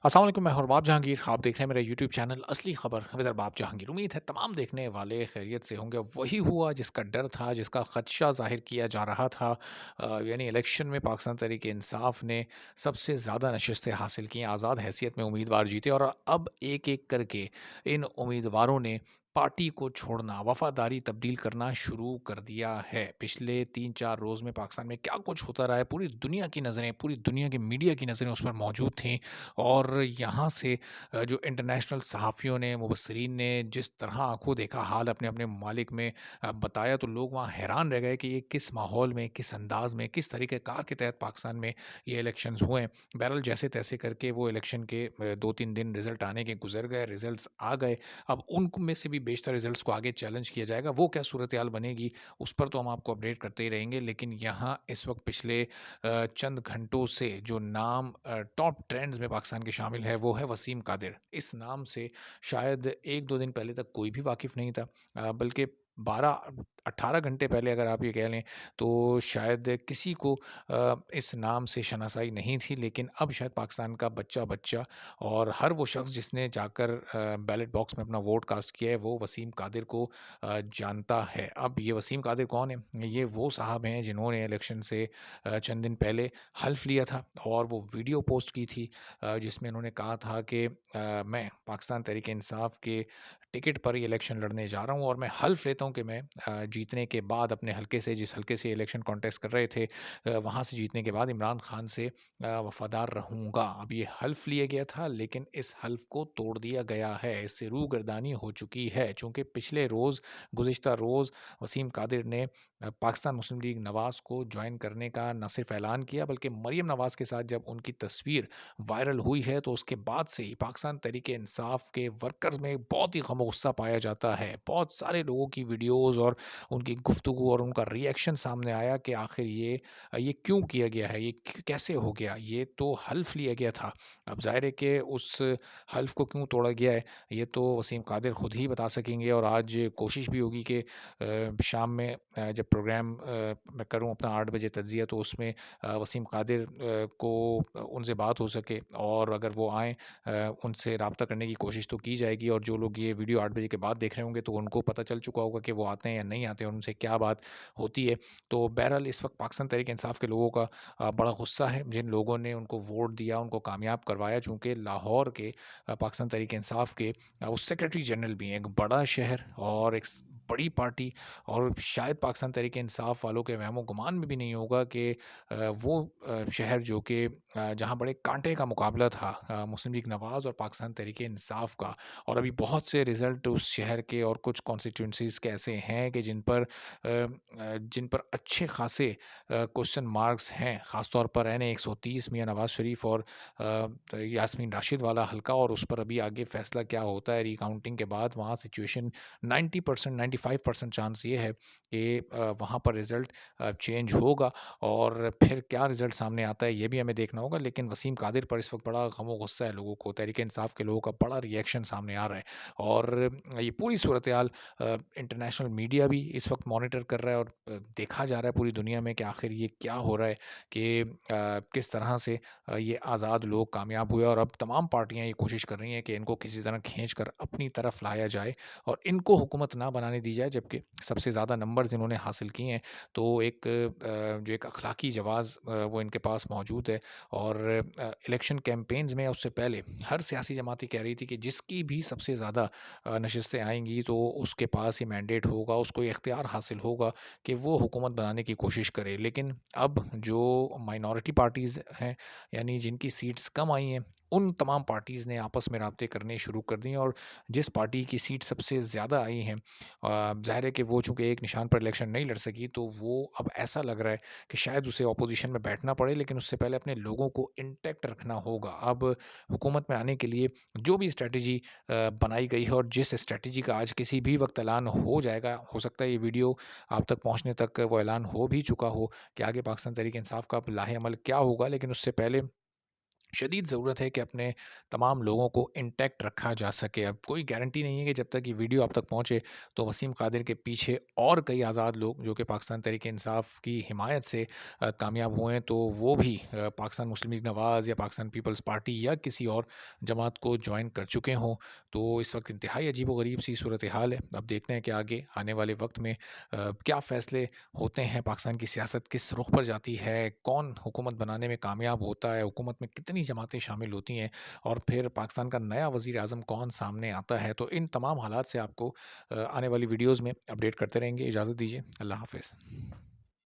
अस्सलाम वालेकुम, मैं हूं रबाब जहांगीर। आप देख रहे हैं मेरा यूट्यूब चैनल असली खबर विद रबाब जहांगीर। उम्मीद है तमाम देखने वाले खैरियत से होंगे। वही हुआ जिसका डर था, जिसका खदशा जाहिर किया जा रहा था। यानी इलेक्शन में पाकिस्तान तहरीक इंसाफ ने सबसे ज़्यादा नशस्तें हासिल की, आज़ाद हैसियत में उम्मीदवार जीते और अब एक एक करके इन उम्मीदवारों ने पार्टी को छोड़ना, वफादारी तब्दील करना शुरू कर दिया है। पिछले 3-4 रोज़ में पाकिस्तान में क्या कुछ होता रहा है, पूरी दुनिया की नज़रें, पूरी दुनिया की मीडिया की नज़रें उस पर मौजूद थीं। और यहाँ से जो इंटरनेशनल सहाफ़ियों ने, मुबस्सिरीन ने जिस तरह आँखों देखा हाल अपने-अपने ममालिक में बताया, तो लोग वहाँ हैरान रह गए कि ये किस माहौल में, किस अंदाज़ में, किस तरीक़ेकार के तहत पाकिस्तान में ये इलेक्शंस हुए हैं। बहरहाल जैसे-तैसे करके वो इलेक्शन के 2-3 दिन रिज़ल्ट आने के गुज़र गए, रिज़ल्ट्स आ गए। अब उन में से भी बेशतर रिज़ल्ट्स को आगे चैलेंज किया जाएगा। वो क्या सूरत-ए-हाल बनेगी, उस पर तो हम आपको अपडेट करते ही रहेंगे। लेकिन यहाँ इस वक़्त पिछले चंद घंटों से जो नाम टॉप ट्रेंड्स में पाकिस्तान के शामिल है, वो है वसीम कादिर। इस नाम से शायद 1-2 दिन पहले तक कोई भी वाकिफ़ नहीं था। बल्कि 12-18 घंटे पहले अगर आप ये कह लें, तो शायद किसी को इस नाम से शनासाई नहीं थी। लेकिन अब शायद पाकिस्तान का बच्चा-बच्चा और हर वो शख्स जिसने जाकर बैलेट बॉक्स में अपना वोट कास्ट किया है, वो वसीम कादिर को जानता है। अब ये वसीम कादिर कौन है? ये वो साहब हैं जिन्होंने इलेक्शन से चंद दिन पहले हल्फ लिया था और वो वीडियो पोस्ट की थी, जिसमें उन्होंने कहा था कि मैं पाकिस्तान तहरीक इंसाफ के टिकट पर ही इलेक्शन लड़ने जा रहा हूँ और मैं हल्फ लेता हूँ कि मैं जीतने के बाद अपने हल्के से, जिस हल्के से इलेक्शन कॉन्टेस्ट कर रहे थे, वहाँ से जीतने के बाद इमरान खान से वफादार रहूँगा। अब ये हल्फ लिया गया था, लेकिन इस हल्फ को तोड़ दिया गया है, इससे रूगर्दानी हो चुकी है। चूँकि पिछले रोज़, गुज़िश्ता रोज़ वसीम कादिर ने पाकिस्तान मुस्लिम लीग नवाज़ को जॉइन करने का न सिर्फ ऐलान किया, बल्कि मरीम नवाज़ के साथ जब उनकी तस्वीर वायरल हुई है, तो उसके बाद से ही पाकिस्तान तहरीक इंसाफ के वर्कर्स में बहुत ही गम गुस्सा पाया जाता है। बहुत सारे लोगों की वीडियोज़ और उनकी गुफ्तगू और उनका रिएक्शन सामने आया कि आखिर ये क्यों किया गया है, ये कैसे हो गया, ये तो हल्फ लिया गया था। अब जाहिर है कि उस हल्फ को क्यों तोड़ा गया है, ये तो वसीम कादिर खुद ही बता सकेंगे। और आज कोशिश भी होगी कि शाम में जब प्रोग्राम मैं करूँ अपना 8 बजे तज्ज़िया, तो उसमें वसीम कादिर को उनसे बात हो सके, और अगर वो आएँ उनसे राब्ता करने की कोशिश तो की जाएगी। और जो लोग ये वीडियो 8 बजे के बाद देख रहे होंगे, तो उनको पता चल चुका होगा कि वो आते हैं या नहीं आते और उनसे क्या बात होती है। तो बहरहाल इस वक्त पाकिस्तान तहरीक इंसाफ के लोगों का बड़ा गुस्सा है, जिन लोगों ने उनको वोट दिया, उनको कामयाब करवाया। चूँकि लाहौर के पाकिस्तान तहरीक इंसाफ के वो सेक्रेटरी जनरल भी हैं, एक बड़ा शहर और एक बड़ी पार्टी, और शायद पाकिस्तान तहरीक इंसाफ वालों के वहमो-गुमान में भी नहीं होगा कि वो शहर जो कि जहाँ बड़े कांटे का मुकाबला था मुस्लिम लीग नवाज़ और पाकिस्तान तहरीक इंसाफ का, और अभी बहुत से रिज़ल्ट उस शहर के और कुछ कॉन्स्टिट्यूंसीज़ के ऐसे हैं कि जिन पर अच्छे खासे क्वेश्चन मार्क्स हैं, ख़ास तौर पर एन ए 130 मियां नवाज़ शरीफ और यास्मीन राशिद वाला हल्का, और उस पर अभी आगे फ़ैसला क्या होता है रिकाउंटिंग के बाद। वहाँ सिचुएशन 90% 95% चांस ये है कि वहाँ पर रिज़ल्ट चेंज होगा, और फिर क्या रिज़ल्ट सामने आता है ये भी हमें देखना होगा। लेकिन वसीम कादिर पर इस वक्त बड़ा गम-ओ-गुस्सा है लोगों को, तहरीक इंसाफ के लोगों का बड़ा रिएक्शन सामने आ रहा है। और ये पूरी सूरत-ए-हाल इंटरनेशनल मीडिया भी इस वक्त मॉनिटर कर रहा है, और देखा जा रहा है पूरी दुनिया में कि आखिर ये क्या हो रहा है, कि किस तरह से ये आज़ाद लोग कामयाब हुए। और अब तमाम पार्टियाँ ये कोशिश कर रही हैं कि इनको किसी तरह खींच कर अपनी तरफ लाया जाए और इनको हुकूमत ना बनाने दी जाए, जबकि सबसे ज़्यादा नंबर्स इन्होंने हासिल किए हैं। तो एक जो एक अखलाकी जवाज़ वो इनके पास मौजूद है। और इलेक्शन कैंपेन्स में उससे पहले हर सियासी जमात ये कह रही थी कि जिसकी भी सबसे ज़्यादा नशस्तें आएँगी, तो उसके पास ये मैंडेट होगा, उसको ये इख्तियार हासिल होगा कि वो हुकूमत बनाने की कोशिश करे। लेकिन अब जो माइनॉरिटी पार्टीज़ हैं, यानी जिनकी सीट्स कम आई हैं, उन तमाम पार्टीज़ ने आपस में राब्ते करने शुरू कर दिए। और जिस पार्टी की सीट सबसे ज़्यादा आई हैं, ज़ाहिर है कि वो चूँकि एक निशान पर इलेक्शन नहीं लड़ सकी, तो वो अब ऐसा लग रहा है कि शायद उसे अपोज़िशन में बैठना पड़े, लेकिन उससे पहले अपने लोगों को इंटैक्ट रखना होगा। अब हुकूमत में आने के लिए जो भी स्ट्रैटेजी बनाई गई है, और जिस स्ट्रैटेजी का आज किसी भी वक्त ऐलान हो जाएगा, हो सकता है ये वीडियो आप तक पहुँचने तक वो ऐलान हो भी चुका हो कि आगे पाकिस्तान तहरीक इंसाफ का अब लाहे अमल क्या होगा। लेकिन उससे पहले शदीद ज़रूरत है कि अपने तमाम लोगों को इंटैक्ट रखा जा सके। अब कोई गारंटी नहीं है कि जब तक ये वीडियो आप तक पहुँचे तो वसीम कादिर के पीछे और कई आज़ाद लोग जो कि पाकिस्तान तहरीक-ए-इंसाफ की हिमायत से कामयाब हुए हैं, तो वो भी पाकिस्तान मुस्लिम लीग नवाज़ या पाकिस्तान पीपल्स पार्टी या किसी और जमात को जॉइन कर चुके हों। तो इस वक़्त इंतहाई अजीब-व-गरीब सी सूरत-ए-हाल है। अब देखते हैं कि आगे आने वाले वक़्त में क्या फ़ैसले होते हैं, पाकिस्तान की सियासत किस रुख पर जाती है, कौन हुकूमत बनाने में कामयाब होता है, हुकूमत में कितनी जमातें शामिल होती हैं और फिर पाकिस्तान का नया वज़ीर-ए-आज़म कौन सामने आता है। तो इन तमाम हालात से आपको आने वाली वीडियोज़ में अपडेट करते रहेंगे। इजाज़त दीजिए। अल्लाह हाफ़िज़।